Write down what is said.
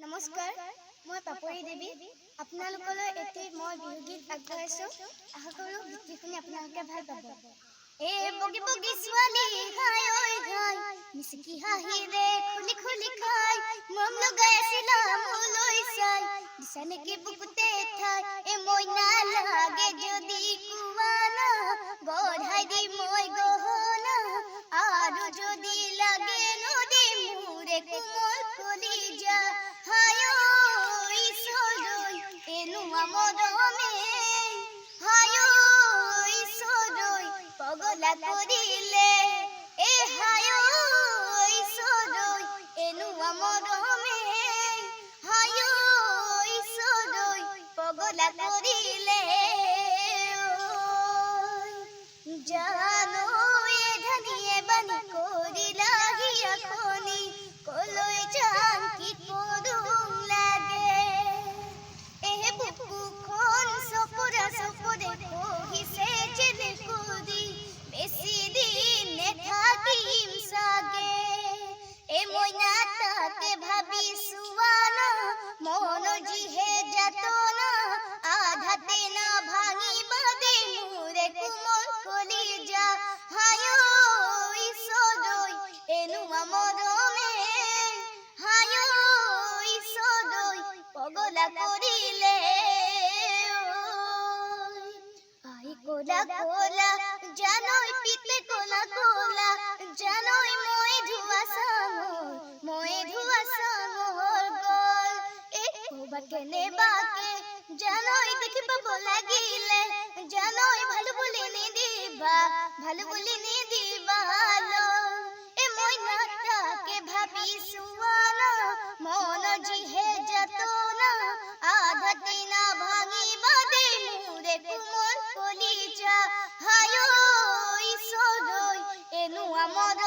নমস্কাৰ, মই পাপৰি দেৱী। আপোনালোকলৈ এটি মই বিহুগীত আগবঢ়াইছোঁ। আশা কৰোঁ গীতটি শুনি আপোনালোকে ভাল পাব। বগী বগী ছোৱালী ঘাই ঐ ঘাই, মিচিকি হাঁহিৰে খুলি খুলি খাই, মৰম লগাই আছিলা মোলৈ চাই, দিছা নেকি বুকুতে ঠাই, মইনা লাগে যদি কুৱানা, গঢ়াই দি মই গহনা, আৰু যদি লাগে নদী মোৰে কোমল কলিজা, হায় ঐ ঈশ্বৰৈ এনুৱা মৰমে, হায় ঐ ঈশ্বৰৈ পগলা কৰিলে, হায় ঐ ঈশ্বৰৈ এনুৱা মৰমে, হায় ঐ ঈশ্বৰৈ পগলা কৰিলে, জানো এধানিয়ে বানি কৰিলা হিয়া খনি, কলৈ যাম কি কৰোঁ লাগে, বুকুখন চপৰা চপৰে কহিছে যেনে কৰি, বেছি দিন নেথাকিম চাগে, মইনা তাকে ভাবিছোঁ আনা, মনৰ যিহে যাতনা, আধাতে না ভাঙিবা দে মোৰে কোমল কলিজা, হায় ঐ ঈশ্বৰৈ এনুৱা মৰমে, হায় ঐ ঈশ্বৰৈ পগলা কৰিলে, আই কোলা কোলা জানৈ পিতে কোলা কোলা, জানৈ মই ধোৱা চাঙৰ গল, কবা কেনেবাকে জানৈ দেখি পাব লাগিলে, জানৈ ভালো বুলি নিদিবা মইনা তাকে ভাবিছোঁ আনা, মনৰ যিহে যাতনা, আধাতে না ভাঙিবা দে মোৰে কোমল কলিজা, হায় ঐ ঈশ্বৰৈ এনুৱা মৰমে।